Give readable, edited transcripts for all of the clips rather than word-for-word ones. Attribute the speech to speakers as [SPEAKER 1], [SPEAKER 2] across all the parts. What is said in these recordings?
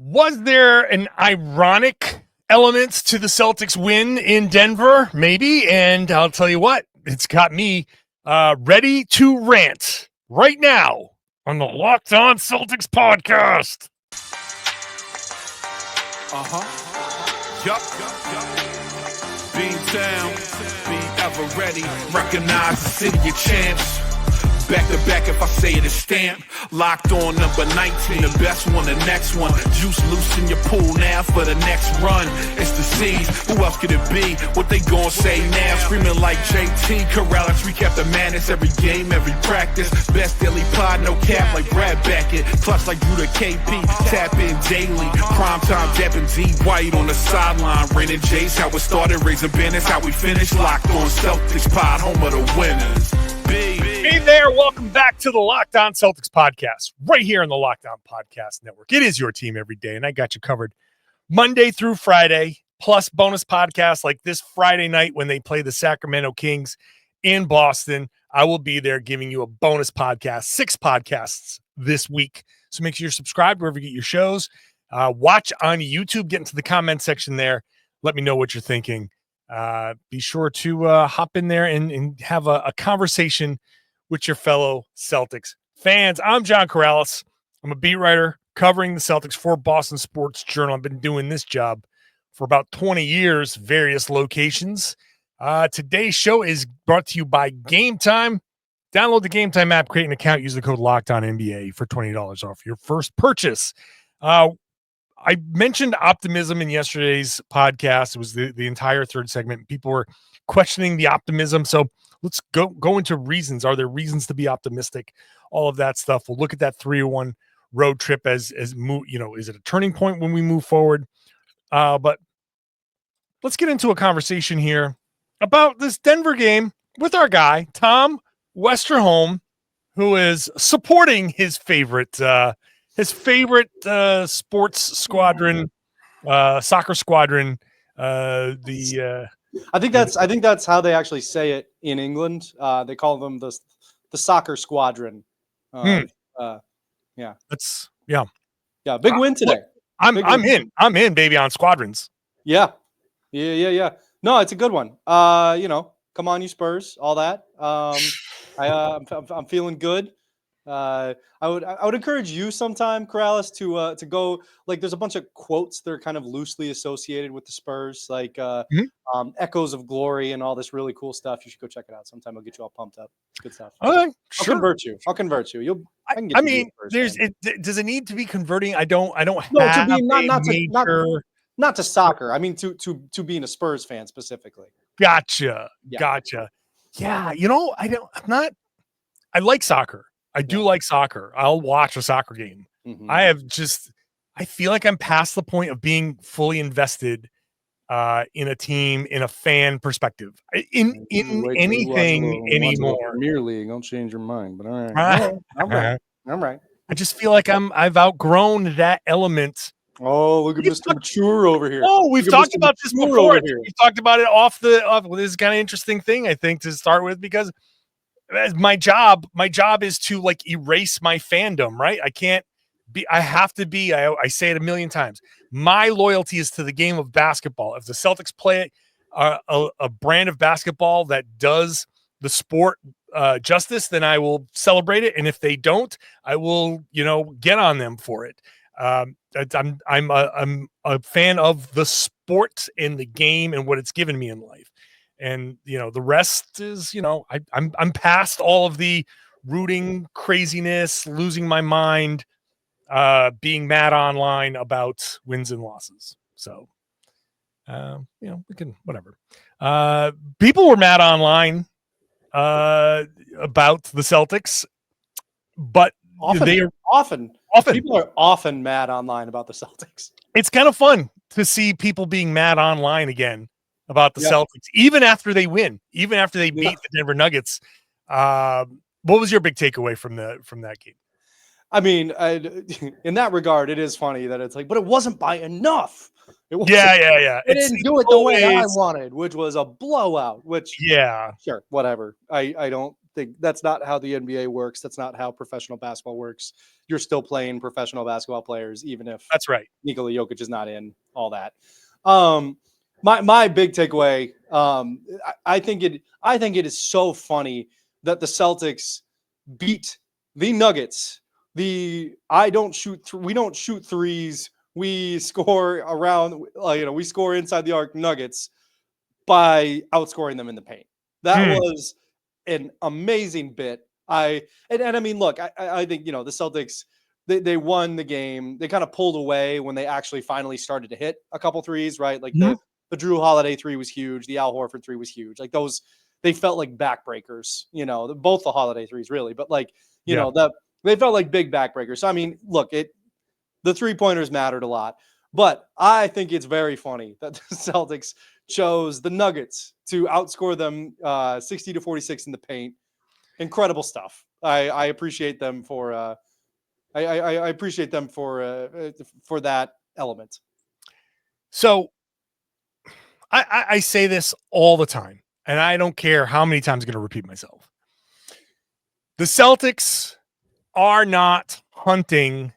[SPEAKER 1] Was there an ironic element to the Celtics win in Denver? Maybe. And I'll tell you what, it's got me ready to rant right now on the Locked On Celtics podcast.
[SPEAKER 2] Yup. Being down, be ever ready. Recognize the city of champs. Back to back, if I say it, it's stamped. Locked on number 19, the best one, the next one. Juice loose in your pool now for the next run. It's the C's, who else could it be? What they gon' say now? Screaming like JT, Karalis, recap the madness. Every game, every practice. Best daily pod, no cap like Brad Beckett. Plus like Drew to KP, tap in daily. Primetime dapping D White on the sideline. Raining Jayson, how it started, raising banners, how we finished. Locked on Celtics pod, home of the winners.
[SPEAKER 1] Hey there, welcome back to the Locked On Celtics podcast, right here on the Locked On Podcast Network. It is your team every day, and I got you covered Monday through Friday, plus bonus podcasts like this Friday night when they play the Sacramento Kings in Boston. I will be there giving you a bonus podcast, 6 podcasts this week. So make sure you're subscribed wherever you get your shows. Watch on YouTube, get into the comment section there. Let me know what you're thinking. Be sure to hop in there and have a conversation with your fellow Celtics fans. I'm John Karalis. I'm a beat writer covering the Celtics for Boston Sports Journal. I've been doing this job for about 20 years, various locations. Today's show is brought to you by Game Time. Download the Game Time app, create an account, use the code LOCKEDONNBA for $20 off your first purchase. I mentioned optimism in yesterday's podcast. It was the entire third segment. People were questioning the optimism. So let's go into reasons. Are there reasons to be optimistic? All of that stuff. We'll look at that 3-1 road trip as is it a turning point when we move forward? But let's get into a conversation here about this Denver game with our guy, Tom Westerholm, who is supporting his favorite sports squadron, soccer squadron. I
[SPEAKER 3] think that's how they actually say it in England. They call them the soccer squadron. Yeah, big win today.
[SPEAKER 1] I'm in, baby, on squadrons.
[SPEAKER 3] Yeah. No, it's a good one. Come on, you Spurs, all that. I'm feeling good. I would encourage you sometime, Karalis, to go. Like, there's a bunch of quotes that are kind of loosely associated with the Spurs, like echoes of glory and all this really cool stuff. You should go check it out sometime. I'll get you all pumped up. It's good stuff.
[SPEAKER 1] Okay,
[SPEAKER 3] sure. I'll convert you.
[SPEAKER 1] Does it need to be converting? I don't have
[SPEAKER 3] not to soccer. I mean, to being a Spurs fan specifically.
[SPEAKER 1] Gotcha. Yeah, I like soccer. I do like soccer. I'll watch a soccer game. Mm-hmm. I feel like I'm past the point of being fully invested in a team, in a fan perspective, in anything anymore.
[SPEAKER 3] Premier League, don't change your mind. But all right. I'm right.
[SPEAKER 1] I just feel like I've outgrown that element.
[SPEAKER 3] Oh, look at Mr. Mature over here.
[SPEAKER 1] Oh, we've talked about this before. We've talked about it off. Well, this is kind of interesting thing, I think, to start with, because my job is to like erase my fandom, right? I have to be, I say it a million times. My loyalty is to the game of basketball. If the Celtics play a brand of basketball that does the sport justice, then I will celebrate it. And if they don't, I will, get on them for it. I'm a fan of the sport and the game and what it's given me in life. And, the rest is, I'm past all of the rooting craziness, losing my mind, being mad online about wins and losses. So, we can, whatever. People were mad online about the Celtics, but
[SPEAKER 3] often people are often mad online about the Celtics.
[SPEAKER 1] It's kind of fun to see people being mad online again about the Celtics, even after they win, even after they beat the Denver Nuggets. What was your big takeaway from that game?
[SPEAKER 3] I mean, in that regard, it is funny that it's like, but it wasn't by enough.
[SPEAKER 1] Yeah.
[SPEAKER 3] It didn't do it the way I wanted, which was a blowout. Which,
[SPEAKER 1] sure,
[SPEAKER 3] whatever. I don't that's not how the NBA works. That's not how professional basketball works. You're still playing professional basketball players, even if
[SPEAKER 1] That's right.
[SPEAKER 3] Nikola Jokic is not in all that. My big takeaway, I think it is so funny that the Celtics beat the Nuggets. We don't shoot threes. We score around, we score inside the arc Nuggets by outscoring them in the paint. That was an amazing bit. I mean, look, I think, the Celtics, they won the game. They kind of pulled away when they actually finally started to hit a couple threes, right? Like the Drew Holiday 3 was huge. The Al Horford 3 was huge. Like those, they felt like backbreakers, both the Holiday 3s really, but like, they felt like big backbreakers. So, I mean, look, the 3-pointers mattered a lot, but I think it's very funny that the Celtics chose the Nuggets to outscore them 60-46 in the paint. Incredible stuff. I appreciate them for I appreciate them for that element.
[SPEAKER 1] So I say this all the time, and I don't care how many times I'm going to repeat myself. The Celtics are not hunting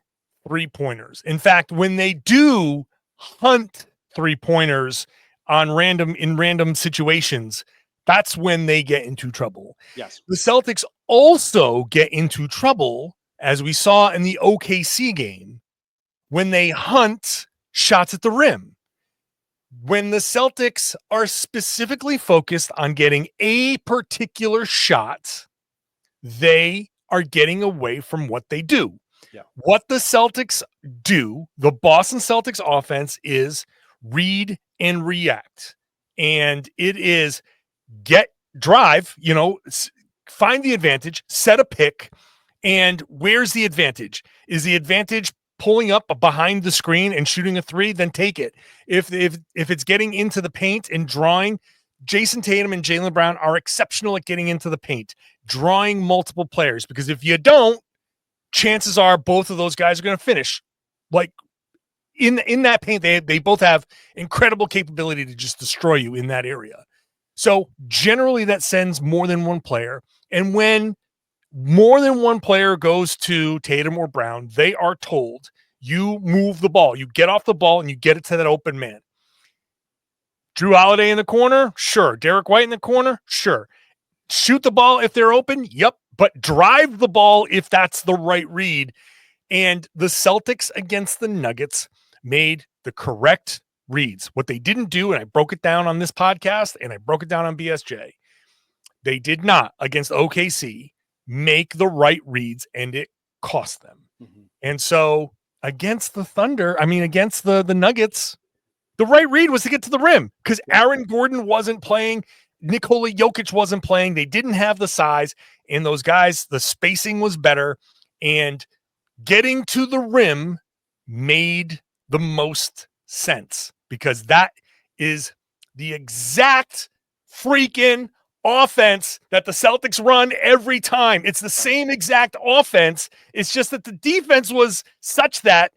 [SPEAKER 1] 3-pointers. In fact, when they do hunt 3-pointers in random situations, that's when they get into trouble.
[SPEAKER 3] Yes.
[SPEAKER 1] The Celtics also get into trouble, as we saw in the OKC game, when they hunt shots at the rim. When the Celtics are specifically focused on getting a particular shot, they are getting away from what they do.
[SPEAKER 3] Yeah.
[SPEAKER 1] What the Celtics do, the Boston Celtics offense, is read and react. And it is drive, find the advantage, set a pick. And where's the advantage? Is the advantage pulling up behind the screen and shooting a 3? Then take it. If it's getting into the paint and drawing, Jayson Tatum and Jaylen Brown are exceptional at getting into the paint, drawing multiple players, because if you don't, chances are both of those guys are going to finish. Like in that paint, they both have incredible capability to just destroy you in that area. So generally that sends more than one player. And when more than one player goes to Tatum or Brown, they are told, you move the ball, you get off the ball and you get it to that open man. Drew Holiday in the corner? Sure. Derek White in the corner? Sure. Shoot the ball if they're open? Yep. But drive the ball if that's the right read. And the Celtics against the Nuggets made the correct reads. What they didn't do, and I broke it down on this podcast and I broke it down on BSJ, they did not, against OKC, make the right reads, and it cost them. Mm-hmm. And so against the against the Nuggets, the right read was to get to the rim, because Aaron Gordon wasn't playing. Nikola Jokic wasn't playing. They didn't have the size, and those guys, the spacing was better, and getting to the rim made the most sense, because that is the exact freaking offense that the Celtics run every time. It's the same exact offense. It's just that the defense was such that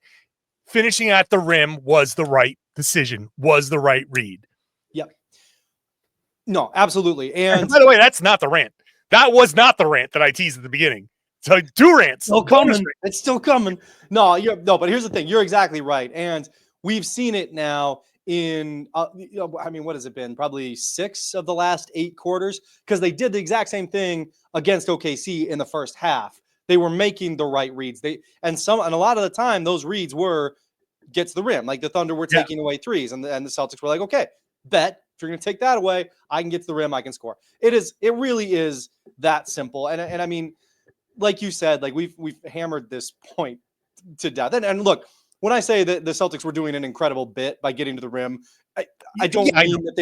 [SPEAKER 1] finishing at the rim was the right decision, was the right read.
[SPEAKER 3] Yep. No, absolutely. And
[SPEAKER 1] by the way, that's not the rant. That was not the rant that I teased at the beginning. So 2 rants.
[SPEAKER 3] Still coming. It's still coming. No, but here's the thing. You're exactly right. And we've seen it now in, what has it been? Probably 6 of the last 8 quarters, because they did the exact same thing against OKC in the first half. They were making the right reads. And a lot of the time those reads were get to the rim. Like the Thunder were taking away threes, and the Celtics were like, okay, bet if you're going to take that away, I can get to the rim, I can score. It really is that simple. And I mean, like you said, like we've hammered this point to death. And look, when I say that the Celtics were doing an incredible bit by getting to the rim, I don't mean that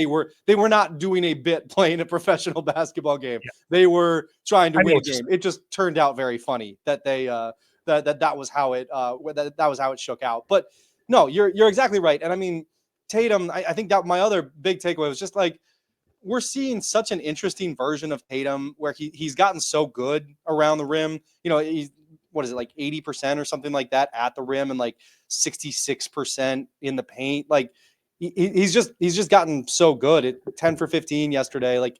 [SPEAKER 3] they were not doing a bit playing a professional basketball game. Yeah. They were trying to win a game. It just turned out very funny that they that was how it that was how it shook out. But no, you're exactly right. And I mean, Tatum, I think that my other big takeaway was just like, we're seeing such an interesting version of Tatum where he's gotten so good around the rim. He's, what is it, like 80% or something like that at the rim, and like 66% in the paint. Like he's just gotten so good at 10 for 15 yesterday. Like,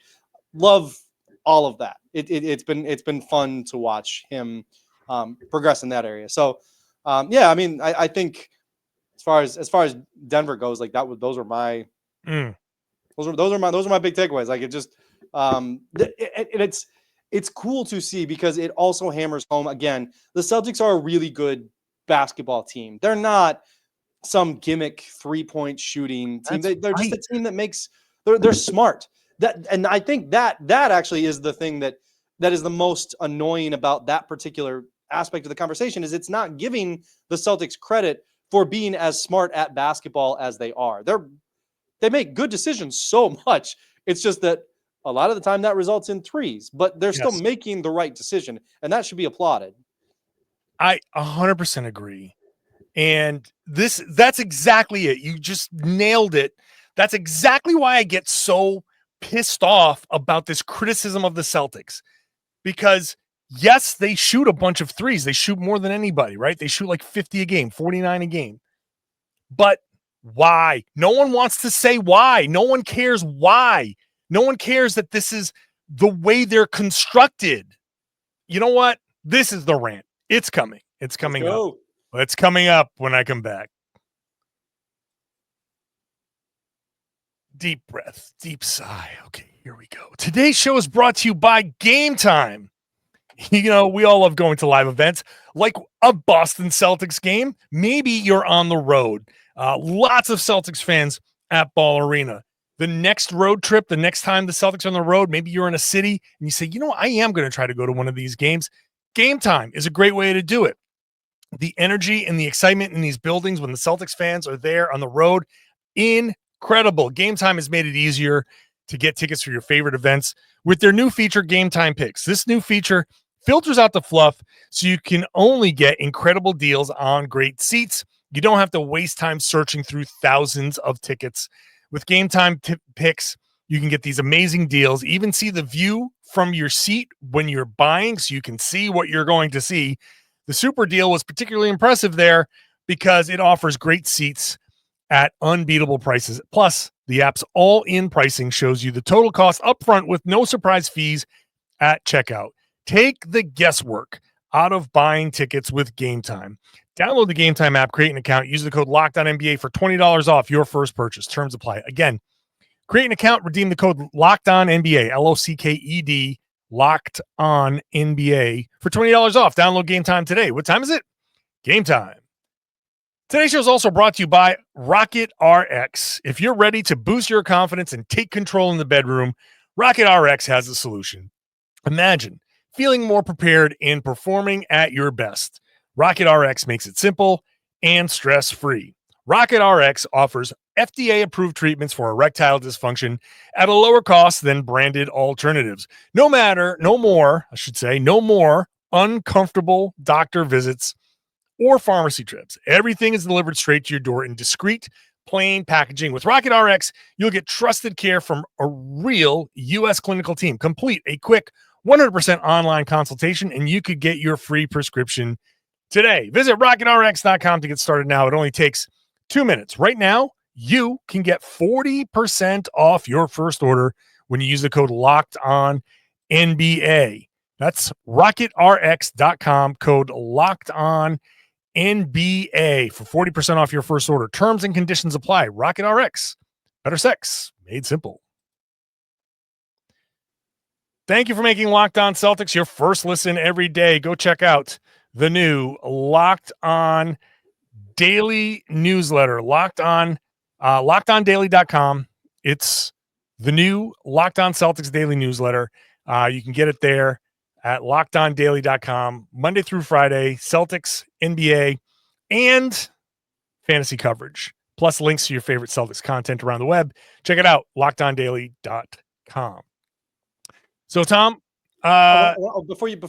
[SPEAKER 3] love all of that. it's been fun to watch him progress in that area. So yeah, I mean, I think as far as Denver goes, like those are my those are my big takeaways. Like it just it's cool to see because it also hammers home again. The Celtics are a really good basketball team. They're not some gimmick 3-point shooting team. They're just a team that makes they're smart. And I think that actually is the thing that is the most annoying about that particular aspect of the conversation is it's not giving the Celtics credit for being as smart at basketball as they are. They make good decisions so much. It's just that a lot of the time that results in threes, but they're still making the right decision, and that should be applauded.
[SPEAKER 1] I 100% agree. And that's exactly it. You just nailed it. That's exactly why I get so pissed off about this criticism of the Celtics. Because yes, they shoot a bunch of threes. They shoot more than anybody, right? They shoot like 50 a game, 49 a game. But why? No one wants to say why. No one cares why. No one cares that this is the way they're constructed. You know what? This is the rant. It's coming. It's coming up. It's coming up when I come back. Deep breath, deep sigh. Okay, here we go. Today's show is brought to you by Game Time. You know, we all love going to live events like a Boston Celtics game. Maybe you're on the road. Lots of Celtics fans at Ball Arena. The next road trip, the next time the Celtics are on the road, maybe you're in a city and you say, you know, I am going to try to go to one of these games. Game Time is a great way to do it. The energy and the excitement in these buildings when the Celtics fans are there on the road, incredible. Game Time has made it easier to get tickets for your favorite events with their new feature, Game Time Picks. This new feature filters out the fluff so you can only get incredible deals on great seats. You don't have to waste time searching through thousands of tickets. With Game Time Picks, you can get these amazing deals, even see the view from your seat when you're buying so you can see what you're going to see. The super deal was particularly impressive there because it offers great seats at unbeatable prices. Plus, the app's all-in pricing shows you the total cost upfront with no surprise fees at checkout. Take the guesswork out of buying tickets with Game Time. Download the Game Time app, create an account, use the code LOCKEDONNBA for $20 off your first purchase. Terms apply. Again, create an account, redeem the code LOCKEDONNBA, LOCKED, Locked On NBA for $20 off. Download Game Time today. What time is it? Game time. Today's show is also brought to you by Rocket RX. If you're ready to boost your confidence and take control in the bedroom, Rocket RX has a solution. Imagine feeling more prepared and performing at your best. Rocket RX makes it simple and stress-free. Rocket RX offers FDA-approved treatments for erectile dysfunction at a lower cost than branded alternatives. No more uncomfortable doctor visits or pharmacy trips. Everything is delivered straight to your door in discreet, plain packaging. With Rocket RX, you'll get trusted care from a real U.S. clinical team. Complete a quick 100% online consultation, and you could get your free prescription today. Visit rocketrx.com to get started now. It only takes 2 minutes. Right now, you can get 40% off your first order when you use the code LOCKEDONNBA. That's rocketrx.com, code LOCKEDONNBA for 40% off your first order. Terms and conditions apply. Rocket RX. Better sex made simple. Thank you for making Locked On Celtics your first listen every day. Go check out the new Locked On Daily newsletter, LockedOnDaily.com. It's the new Locked On Celtics daily newsletter. You can get it there at LockedOnDaily.com, Monday through Friday, Celtics, NBA, and fantasy coverage, plus links to your favorite Celtics content around the web. Check it out, LockedOnDaily.com. So, Tom,
[SPEAKER 3] before you,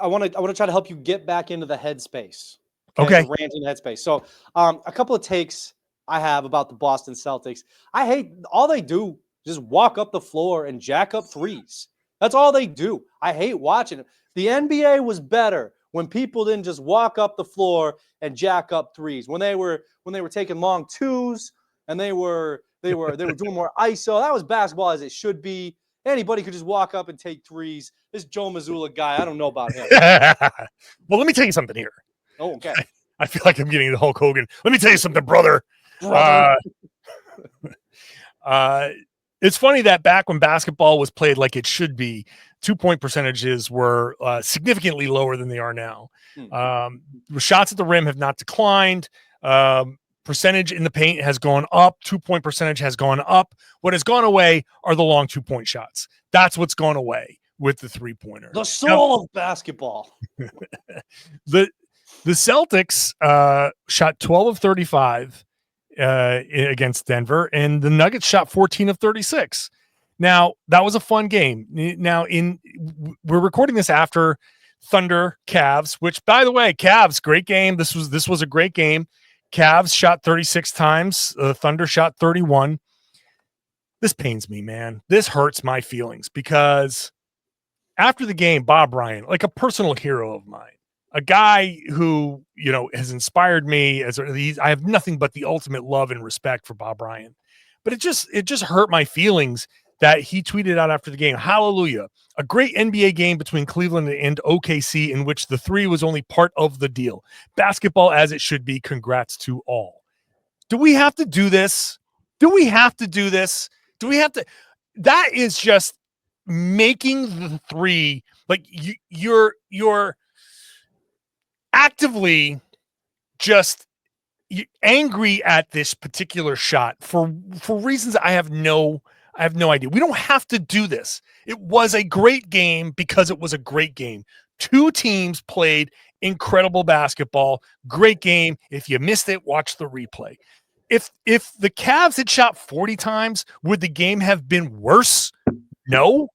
[SPEAKER 3] I want to try to help you get back into the headspace.
[SPEAKER 1] Okay.
[SPEAKER 3] The ranting headspace. So, a couple of takes I have about the Boston Celtics. I hate all they do just walk up the floor and jack up threes. That's all they do. I hate watching it. The NBA was better when people didn't just walk up the floor and jack up threes. When they were taking long twos and they were doing more ISO. That was basketball as it should be. anybody could just walk up and take threes. This Joe Mazzulla guy, I don't know about him.
[SPEAKER 1] Well, let me tell you something here.
[SPEAKER 3] Oh, okay.
[SPEAKER 1] I feel like I'm getting the Hulk Hogan. Let me tell you something, brother. It's funny that back when basketball was played like it should be, 2-point percentages were significantly lower than they are now. Shots at the rim have not declined. Percentage in the paint has gone up. 2-point percentage has gone up. What has gone away are the long 2-point shots. That's what's gone away with the 3-pointer.
[SPEAKER 3] The soul of basketball.
[SPEAKER 1] The Celtics shot 12 of 35 against Denver, and the Nuggets shot 14 of 36. Now, that was a fun game. Now, we're recording this after Thunder Cavs, which, by the way, Cavs, great game. This was a great game. Cavs shot 36 times. Thunder shot 31. This pains me, man. This hurts my feelings because after the game, Bob Bryant, like a personal hero of mine, a guy who, has inspired me I have nothing but the ultimate love and respect for Bob Bryant. But it just hurt my feelings that he tweeted out after the game, "Hallelujah, a great NBA game between Cleveland and OKC in which the 3 was only part of the deal. Basketball as it should be. Congrats to all." Do we have to do this? Do we have to do this? Do we have to? That is just making the 3 like you're actively just angry at this particular shot for reasons I have no idea. We don't have to do this. It was a great game because it was a great game. 2 teams played incredible basketball. Great game. If you missed it, watch the replay. If the Cavs had shot 40 times, would the game have been worse? No.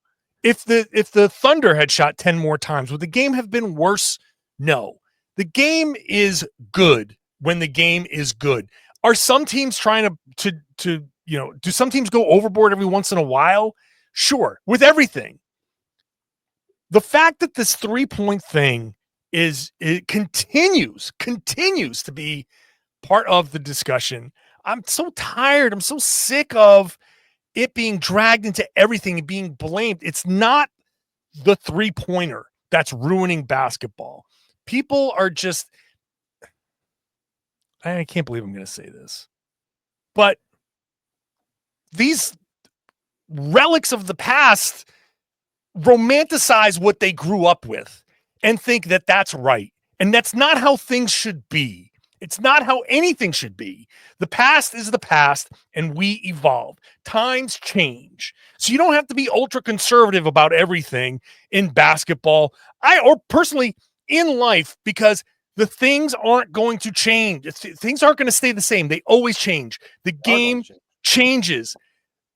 [SPEAKER 1] If the Thunder had shot 10 more times, would the game have been worse? No. The game is good when the game is good. Are some teams trying to do some teams go overboard every once in a while? Sure, with everything. The fact that this 3-point thing it continues to be part of the discussion. I'm so tired. I'm so sick of it being dragged into everything and being blamed. It's not the 3-pointer that's ruining basketball. People are just, I can't believe I'm going to say this, but these relics of the past romanticize what they grew up with and think that that's right. And that's not how things should be. It's not how anything should be. The past is the past, and we evolve. Times change. So you don't have to be ultra conservative about everything in basketball, or personally in life, because the things aren't going to change. Things aren't going to stay the same. They always change. The game changes.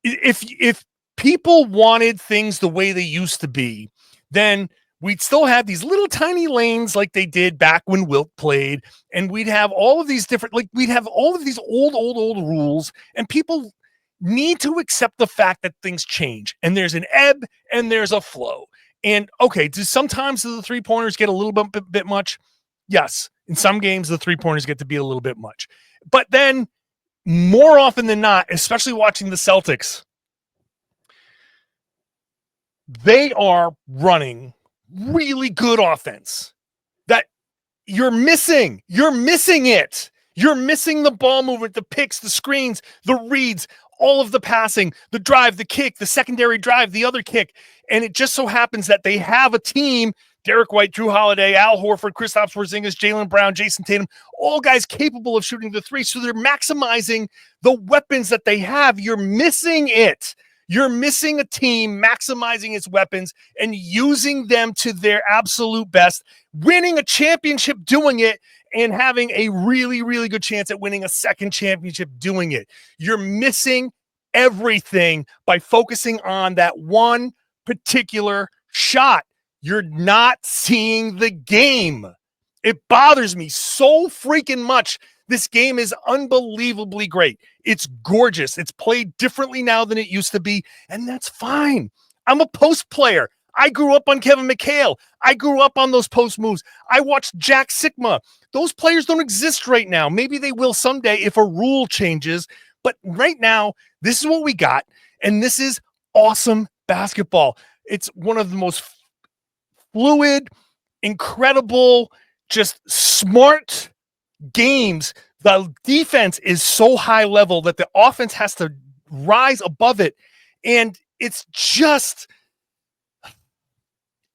[SPEAKER 1] If people wanted things the way they used to be, then we'd still have these little tiny lanes like they did back when Wilt played, and we'd have all of these different, we'd have all of these old rules, and people need to accept the fact that things change, and there's an ebb and there's a flow. And okay, do sometimes the 3-pointers get a little bit much? Yes. In some games, the 3-pointers get to be a little bit much. But then more often than not, especially watching the Celtics, they are running really good offense that you're missing. You're missing it. You're missing the ball movement, the picks, the screens, the reads, all of the passing, the drive, the kick, the secondary drive, the other kick. And it just so happens that they have a team, Derek White, Drew Holiday, Al Horford, Kristaps Porzingis, Jaylen Brown, Jayson Tatum, all guys capable of shooting the 3. So they're maximizing the weapons that they have. You're missing it. You're missing a team maximizing its weapons and using them to their absolute best, winning a championship doing it, and having a really, really good chance at winning a second championship doing it. You're missing everything by focusing on that one particular shot. You're not seeing the game. It bothers me so freaking much. This game is unbelievably great. It's gorgeous. It's played differently now than it used to be, and that's fine. I'm a post player. I grew up on Kevin McHale. I grew up on those post moves. I watched Jack Sikma. Those players don't exist right now. Maybe they will someday if a rule changes, but right now, this is what we got, and this is awesome basketball. It's one of the most fluid, incredible, just smart games. The defense is so high level that the offense has to rise above it. And it's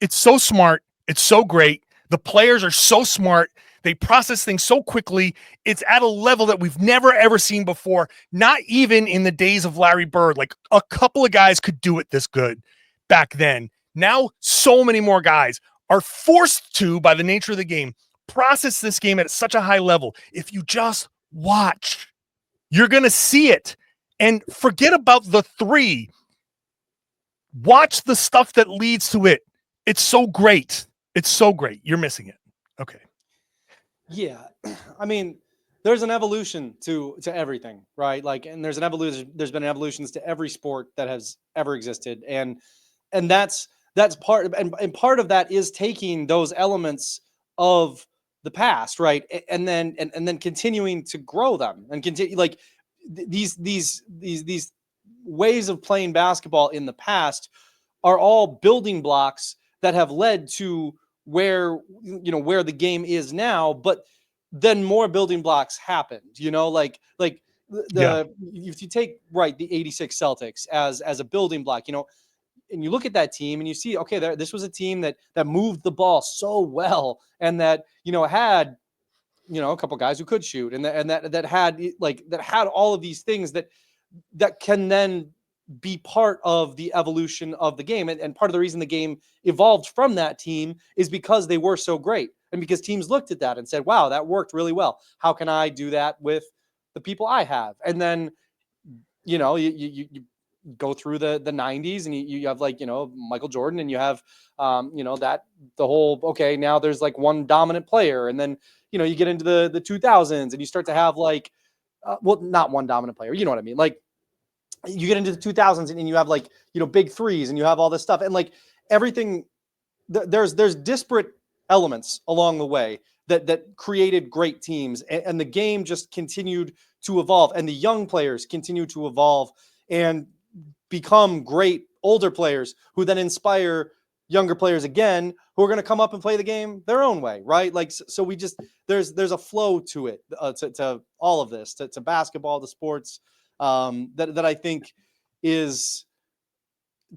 [SPEAKER 1] so smart. It's so great. The players are so smart. They process things so quickly. It's at a level that we've never, ever seen before. Not even in the days of Larry Bird. Like, a couple of guys could do it this good back then. Now, so many more guys are forced to, by the nature of the game, process this game at such a high level. If you just watch, you're going to see it. And forget about the three. Watch the stuff that leads to it. It's so great. It's so great. You're missing it. Okay.
[SPEAKER 3] Yeah. I mean, there's an evolution to everything, right? Like, and there's been evolutions to every sport that has ever existed. And that's part of, and part of that is taking those elements of the past, right? And then continuing to grow them and continue, like, these ways of playing basketball in the past are all building blocks that have led to where the game is now. But then more building blocks happened, like if you take the 86 Celtics as a building block, and you look at that team and you see, okay, this was a team that moved the ball so well, and that had a couple guys who could shoot, and that had all of these things that can then be part of the evolution of the game. And part of the reason the game evolved from that team is because they were so great, and because teams looked at that and said, wow, that worked really well. How can I do that with the people I have? And then, you go through the 90s, and you have Michael Jordan, and you have that the whole, okay, now there's like one dominant player. And then you get into the 2000s, and you start to have not one dominant player, you know what I mean? Like, you get into the 2000s, and you have big threes, and you have all this stuff, and everything. There's disparate elements along the way that created great teams, and the game just continued to evolve, and the young players continue to evolve and become great older players who then inspire younger players again, who are going to come up and play the game their own way, right? So we just, there's a flow to it, to all of this, to basketball, to sports, that I think is,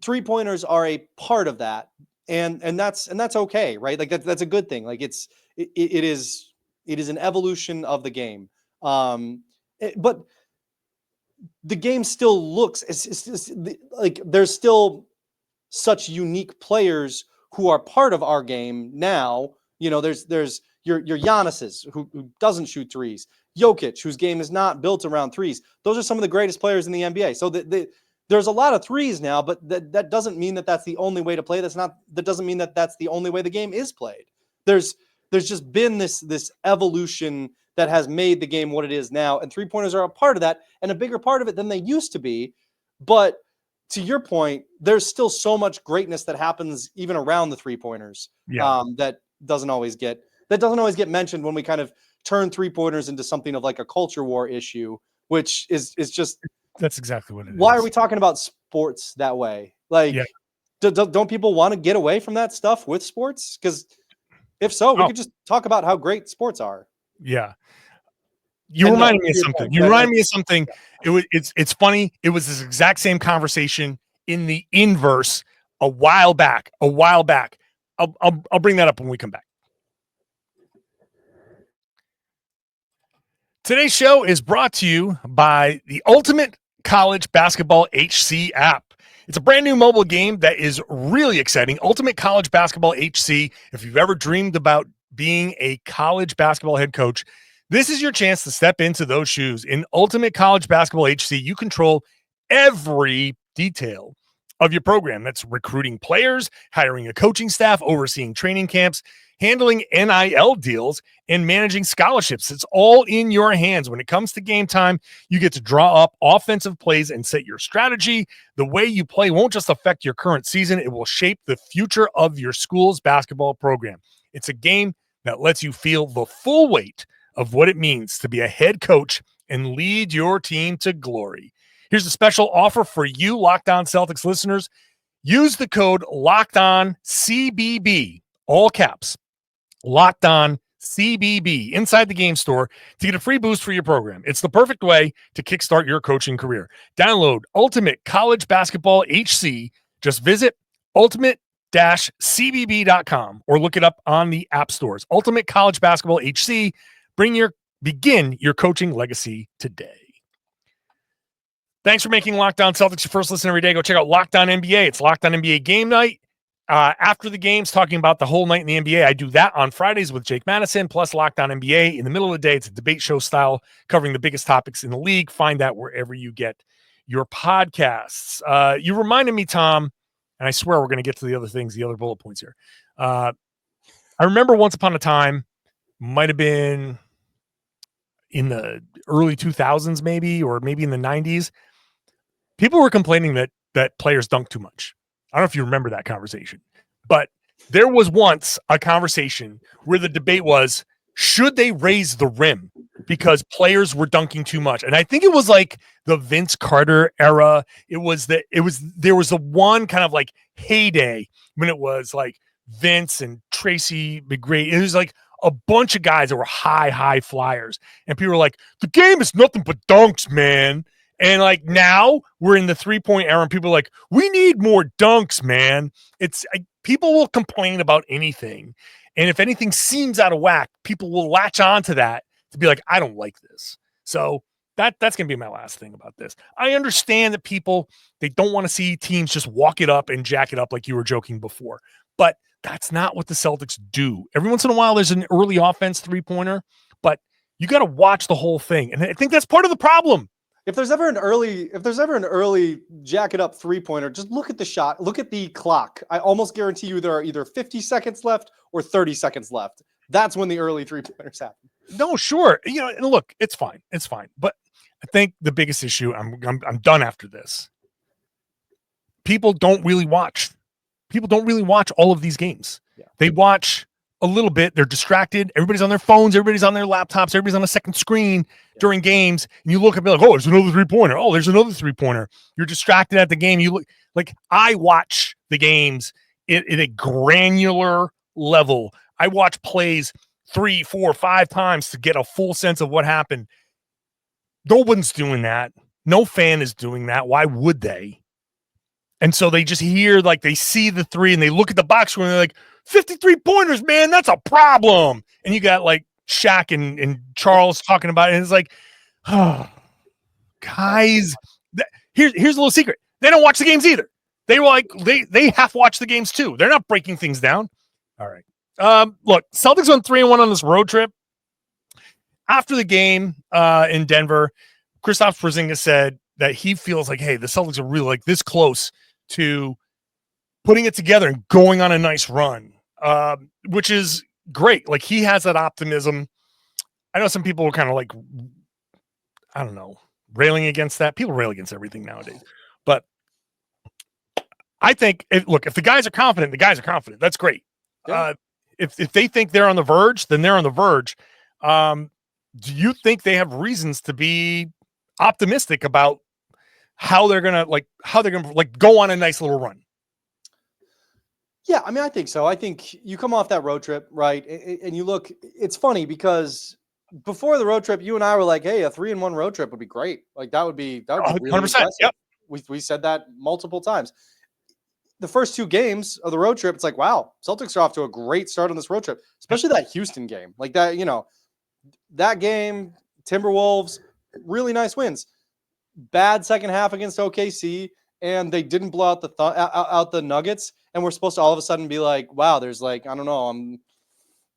[SPEAKER 3] 3-pointers are a part of that. And that's okay, right? Like that's a good thing. Like it is an evolution of the game. But the game still looks, like there's still such unique players who are part of our game now. There's your Giannis's who doesn't shoot threes, Jokic, whose game is not built around threes. Those are some of the greatest players in the NBA. So there's a lot of threes now, but that doesn't mean that that's the only way to play. That doesn't mean that that's the only way the game is played. There's just been this evolution that has made the game what it is now, and 3-pointers are a part of that, and a bigger part of it than they used to be. But to your point, there's still so much greatness that happens even around the 3-pointers. That doesn't always get mentioned when we kind of turn 3-pointers into something of like a culture war issue, which is just,
[SPEAKER 1] that's exactly what it is.
[SPEAKER 3] Why are we talking about sports that way? Like, don't people want to get away from that stuff with sports? Because if so, we could just talk about how great sports are.
[SPEAKER 1] Yeah. You reminded me of something. It's funny. It was this exact same conversation in the inverse a while back. I'll bring that up when we come back. Today's show is brought to you by the Ultimate College Basketball HC app. It's a brand new mobile game that is really exciting. Ultimate College Basketball HC. If you've ever dreamed about being a college basketball head coach, this is your chance to step into those shoes. In Ultimate College Basketball HC, you control every detail of your program. That's recruiting players, hiring a coaching staff, overseeing training camps, handling NIL deals, and managing scholarships. It's all in your hands. When it comes to game time, you get to draw up offensive plays and set your strategy. The way you play won't just affect your current season, it will shape the future of your school's basketball program. It's a game that lets you feel the full weight of what it means to be a head coach and lead your team to glory. Here's a special offer for you, Locked On Celtics listeners. Use the code LOCKEDONCBB, all caps, Locked On CBB inside the game store to get a free boost for your program. It's the perfect way to kickstart your coaching career. Download Ultimate College Basketball HC. Just visit ultimate-cbb.com or look it up on the app stores. Ultimate College Basketball HC. Begin your coaching legacy today. Thanks for making Locked On Celtics your first listen every day. Go check out Locked On NBA. It's Locked On NBA Game Night. After the games, talking about the whole night in the NBA. I do that on Fridays with Jake Madison, plus Locked On NBA. In the middle of the day, it's a debate show style covering the biggest topics in the league. Find that wherever you get your podcasts. You reminded me, Tom, and I swear we're going to get to the other things, the other bullet points here. I remember once upon a time, might have been in the early 2000s maybe, or maybe in the 90s, people were complaining that players dunk too much. I don't know if you remember that conversation, but there was once a conversation where the debate was, should they raise the rim because players were dunking too much? And I think it was like the Vince Carter era. There was a one kind of like heyday when it was like Vince and Tracy McGrady. It was like a bunch of guys that were high flyers. And people were like, the game is nothing but dunks, man. And like now we're in the 3-point era and people are like, we need more dunks, man. People will complain about anything. And if anything seems out of whack, people will latch on to that to be like, I don't like this. So that's going to be my last thing about this. I understand that people, they don't want to see teams just walk it up and jack it up like you were joking before. But that's not what the Celtics do. Every once in a while, there's an early offense 3-pointer, but you got to watch the whole thing. And I think that's part of the problem.
[SPEAKER 3] If there's ever an early jack it up 3-pointer, just look at the shot, look at the clock. I almost guarantee you there are either 50 seconds left or 30 seconds left. That's when the early 3-pointers happen.
[SPEAKER 1] No, sure. And look, it's fine. It's fine. But I think the biggest issue, I'm done after this. People don't really watch all of these games. Yeah. They watch a little bit. They're distracted. Everybody's on their phones. Everybody's on their laptops. Everybody's on a second screen during games. And you look and be like, oh, there's another 3-pointer. Oh, there's another 3-pointer. You're distracted at the game. You look like I watch the games at a granular level. I watch plays 3, 4, 5 times to get a full sense of what happened. No one's doing that. No fan is doing that. Why would they? And so they just hear, like, they see the 3 and they look at the box score and they're like, 53 pointers, man, that's a problem. And you got like Shaq and Charles talking about it. And it's like, oh, guys, here's a little secret. They don't watch the games either. They have to watch the games too. They're not breaking things down. All right. Look, Celtics on 3-1 on this road trip. After the game in Denver, Kristaps Porzingis said that he feels like, hey, the Celtics are really like this close to putting it together and going on a nice run, which is great. Like, he has that optimism. I know some people are kind of like, I don't know, railing against that. People rail against everything nowadays. But I think, if the guys are confident, the guys are confident. That's great. Yeah. If they think they're on the verge, then they're on the verge. Do you think they have reasons to be optimistic about how they're gonna go on a nice little run?
[SPEAKER 3] Yeah, I mean, I think so. I think you come off that road trip, right? And you look, it's funny because before the road trip, you and I were like, hey, a 3-1 road trip would be great. Like that would be really 100%. Impressive. Yep. We said that multiple times. The first 2 games of the road trip, it's like, wow, Celtics are off to a great start on this road trip, especially that Houston game. Like that, that game, Timberwolves, really nice wins. Bad second half against OKC, and they didn't blow out out the Nuggets. And we're supposed to all of a sudden be like, wow, there's like, I don't know, I'm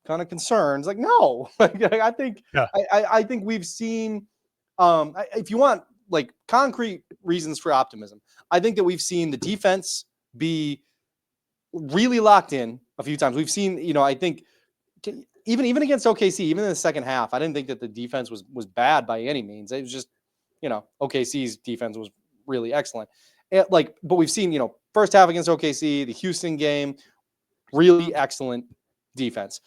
[SPEAKER 3] kind of concerned. It's like, no, I think we've seen, if you want like concrete reasons for optimism, I think that we've seen the defense be really locked in a few times. We've seen, I think even against OKC, even in the second half, I didn't think that the defense was bad by any means. It was just, OKC's defense was really excellent. But we've seen, first half against OKC, the Houston game, really excellent defense.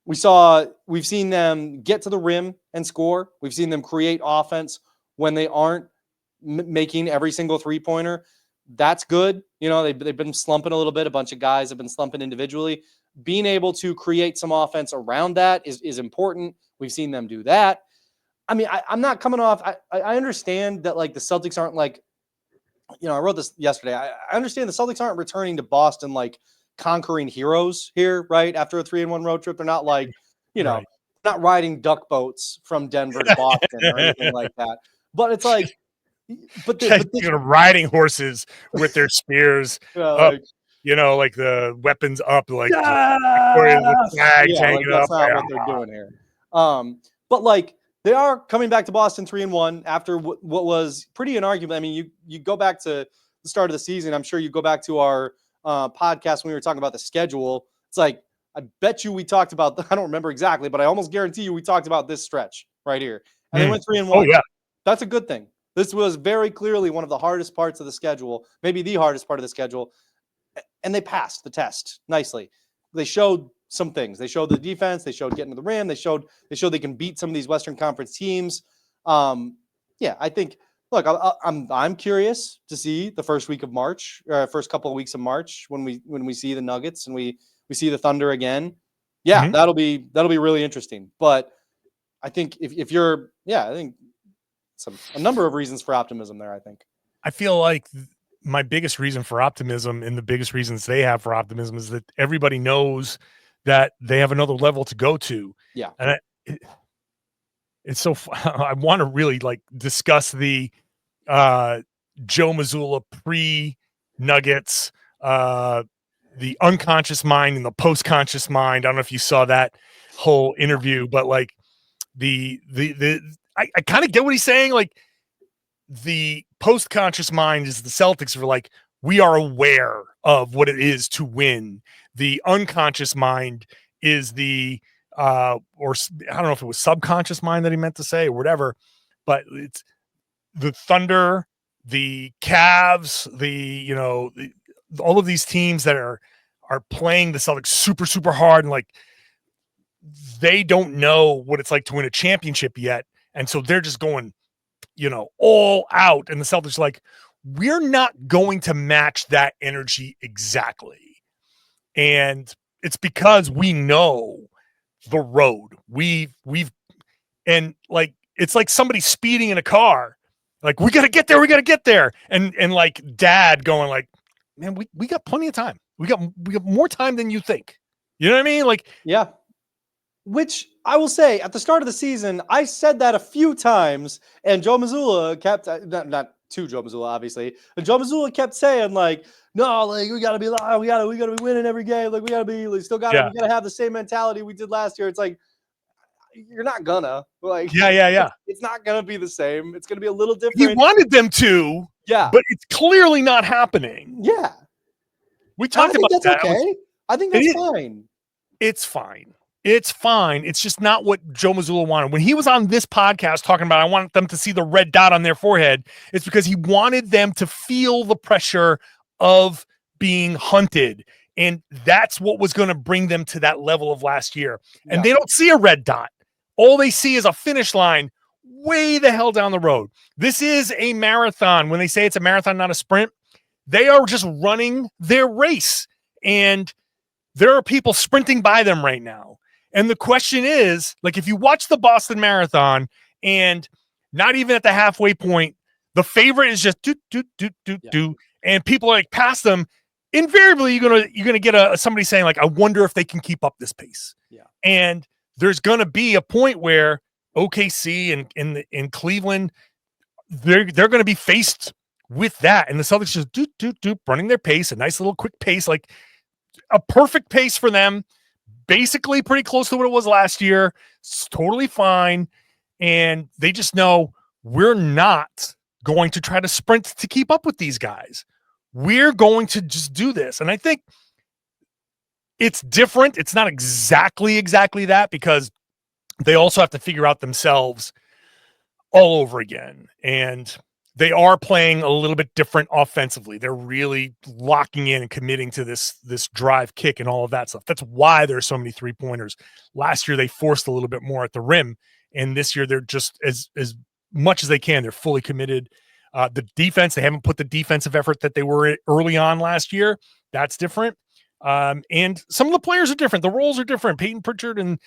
[SPEAKER 3] We've seen them get to the rim and score. We've seen them create offense when they aren't making every single 3-pointer. That's good. You know, they've been slumping a little bit. A bunch of guys have been slumping individually. Being able to create some offense around that is important. We've seen them do that. I mean, I'm not coming off. I understand that like the Celtics aren't like, you know, I wrote this yesterday. I understand the Celtics aren't returning to Boston like conquering heroes here, right? After a 3-1 road trip, they're not like, you know,
[SPEAKER 1] Right.
[SPEAKER 3] not riding duck boats from Denver to Boston or anything like that. But it's like,
[SPEAKER 1] riding horses with their spears up,
[SPEAKER 3] like,
[SPEAKER 1] you know, like the weapons up, like just
[SPEAKER 3] yes!
[SPEAKER 1] flags
[SPEAKER 3] Yeah, like
[SPEAKER 1] hanging
[SPEAKER 3] that's
[SPEAKER 1] up.
[SPEAKER 3] not what they're doing here. But like they are coming back to Boston 3-1 after what was pretty an argument. I mean, you go back to the start of the season. I'm sure you go back to our podcast when we were talking about the schedule. It's like I bet you we talked about. I don't remember exactly, but I almost guarantee you we talked about this stretch right here. And they went 3-1.
[SPEAKER 1] Oh yeah,
[SPEAKER 3] that's a good thing. This was very clearly one of the hardest parts of the schedule, maybe the hardest part of the schedule. And they passed the test nicely. They showed some things. They showed the defense. They showed getting to the rim. They showed they can beat some of these Western Conference teams. Yeah, I think. Look, I'm curious to see the first week of March, first couple of weeks of March when we see the Nuggets and we see the Thunder again. Yeah, that'll be really interesting. But I think if you're, I think a number of reasons for optimism there. I think.
[SPEAKER 1] I feel like my biggest reason for optimism and the biggest reasons they have for optimism is that everybody knows that they have another level to go to.
[SPEAKER 3] Yeah.
[SPEAKER 1] And it's so I want to really like discuss the Joe Mazzulla pre-Nuggets, the unconscious mind and the post-conscious mind. I don't know if you saw that whole interview, but like I kind of get what he's saying. Like, the post-conscious mind is the Celtics are like, we are aware of what it is to win. The unconscious mind is the or I don't know if it was subconscious mind that he meant to say or whatever, but it's the Thunder, the Cavs, all of these teams that are playing the Celtics super, super hard, and like they don't know what it's like to win a championship yet. And so they're just going, all out. And the Celtics are like, we're not going to match that energy exactly. And it's because we know the road. And like, it's like somebody speeding in a car. Like, we got to get there. And like dad going like, man, we got plenty of time. We got more time than you think. You know what I mean? Like,
[SPEAKER 3] yeah. Which I will say at the start of the season, I said that a few times, and Joe Mazzulla kept not to Joe Mazzulla, obviously, and Joe Mazzulla kept saying like, no, like we gotta be live, we gotta be winning every game, like we gotta have the same mentality we did last year. It's like you're not gonna like, it's not gonna be the same. It's gonna be a little different.
[SPEAKER 1] He wanted them to, but it's clearly not happening.
[SPEAKER 3] Yeah,
[SPEAKER 1] we talked about
[SPEAKER 3] that's
[SPEAKER 1] that.
[SPEAKER 3] Okay, I think that's fine.
[SPEAKER 1] It's fine. It's fine. It's just not what Joe Mazzulla wanted. When he was on this podcast talking about, I want them to see the red dot on their forehead, it's because he wanted them to feel the pressure of being hunted. And that's what was going to bring them to that level of last year. And they don't see a red dot. All they see is a finish line way the hell down the road. This is a marathon. When they say it's a marathon, not a sprint, they are just running their race. And there are people sprinting by them right now. And the question is, like, if you watch the Boston Marathon and not even at the halfway point, the favorite is just do, and people are like past them. Invariably, you're gonna get somebody saying like, I wonder if they can keep up this pace.
[SPEAKER 3] Yeah.
[SPEAKER 1] And there's gonna be a point where OKC and in Cleveland, they're gonna be faced with that, and the Celtics just running their pace, a nice little quick pace, like a perfect pace for them. Basically pretty close to what it was last year. It's totally fine. And they just know we're not going to try to sprint to keep up with these guys. We're going to just do this. And I think it's different. It's not exactly that, because they also have to figure out themselves all over again. And they are playing a little bit different offensively. They're really locking in and committing to this drive kick and all of that stuff. That's why there's so many 3-pointers. Last year, they forced a little bit more at the rim. And this year, they're just as much as they can. They're fully committed The defense, they haven't put the defensive effort that they were early on last year. That's different. And some of the players are different. The roles are different. Peyton Pritchard and,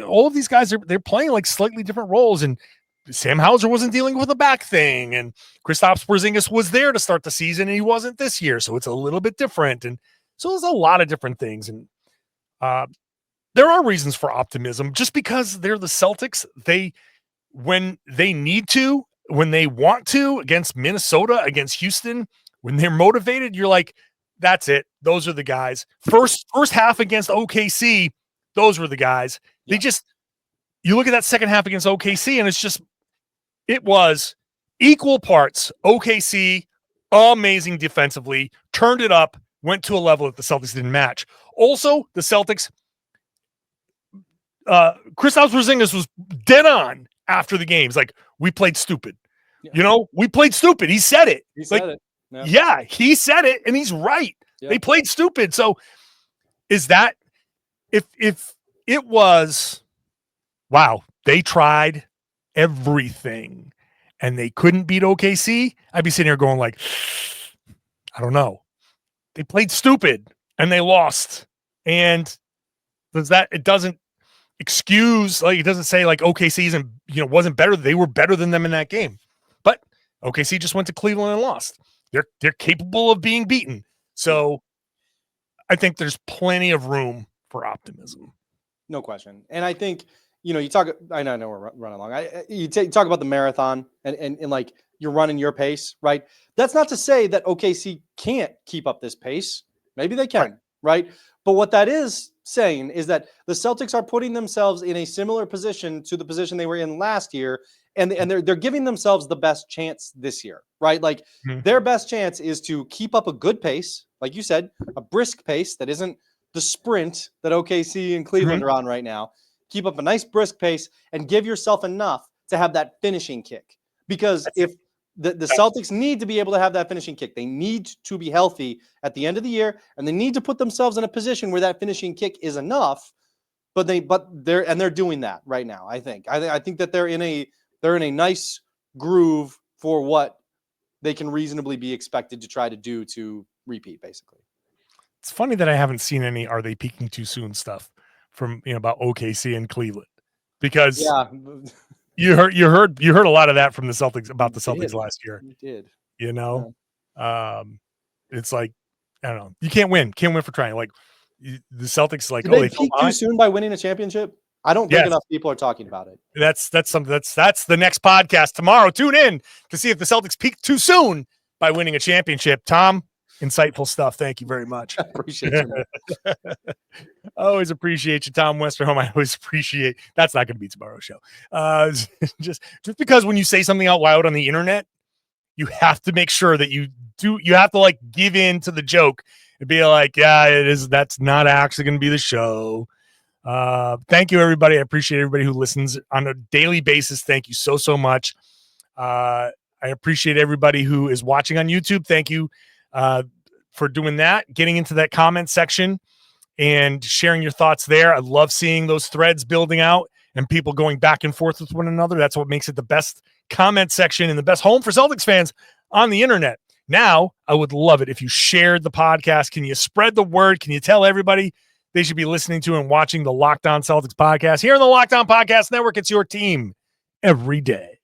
[SPEAKER 1] all of these guys, they're playing like slightly different roles. And Sam Hauser wasn't dealing with a back thing. And Kristaps Porzingis was there to start the season, and he wasn't this year. So it's a little bit different. And so there's a lot of different things. And there are reasons for optimism. Just because they're the Celtics, when they need to, when they want to, against Minnesota, against Houston, when they're motivated, you're like, that's it. Those are the guys. First half against OKC, those were the guys. Yeah. You look at that second half against OKC, and it was equal parts. OKC, amazing defensively, turned it up, went to a level that the Celtics didn't match. Also, the Celtics, Kristaps Porzingis was dead on after the games. Like, we played stupid. Yeah. We played stupid. He said it.
[SPEAKER 3] He said it.
[SPEAKER 1] Yeah, he said it, and he's right. Yeah. They played stupid. So is that if it was, wow, they tried everything and they couldn't beat OKC, I'd be sitting here going like, I don't know. They played stupid and they lost. And it doesn't excuse, like, it doesn't say like OKC wasn't better. They were better than them in that game. But OKC just went to Cleveland and lost. They're capable of being beaten. So I think there's plenty of room for optimism.
[SPEAKER 3] No question. And I think, you talk, I know we're running along. You talk about the marathon and like you're running your pace, right? That's not to say that OKC can't keep up this pace. Maybe they can, right? But what that is saying is that the Celtics are putting themselves in a similar position to the position they were in last year. And they're giving themselves the best chance this year, right? Like their best chance is to keep up a good pace, like you said, a brisk pace that isn't the sprint that OKC and Cleveland are on right now. Keep up a nice brisk pace and give yourself enough to have that finishing kick. Because if the Celtics need to be able to have that finishing kick, they need to be healthy at the end of the year, and they need to put themselves in a position where that finishing kick is enough. But they're doing that right now. I think that they're in a nice groove for what they can reasonably be expected to try to do to repeat, basically.
[SPEAKER 1] It's funny that I haven't seen any "are they peaking too soon" stuff from about OKC and Cleveland, because you heard a lot of that from the Celtics about the Celtics last year.
[SPEAKER 3] You did.
[SPEAKER 1] It's like, I don't know. You can't win for trying. Like the Celtics, like,
[SPEAKER 3] did they peak too soon by winning a championship? I don't think enough people are talking about it.
[SPEAKER 1] That's something that's the next podcast tomorrow. Tune in to see if the Celtics peaked too soon by winning a championship. Tom, insightful stuff. Thank you very much.
[SPEAKER 3] I appreciate you.
[SPEAKER 1] I always appreciate you, Tom Westerholm. I always appreciate. That's not going to be tomorrow's show. Just because when you say something out loud on the internet, you have to make sure that you have to like give in to the joke and be like, yeah, it is. That's not actually going to be the show. Thank you, everybody. I appreciate everybody who listens on a daily basis. Thank you so much. I appreciate everybody who is watching on YouTube. Thank you for doing that, getting into that comment section and sharing your thoughts there. I love seeing those threads building out and people going back and forth with one another. That's what makes it the best comment section and the best home for Celtics fans on the internet. Now, I would love it if you shared the podcast. Can you spread the word? Can you tell everybody they should be listening to and watching the Locked On Celtics podcast here on the Locked On Podcast Network? It's your team every day.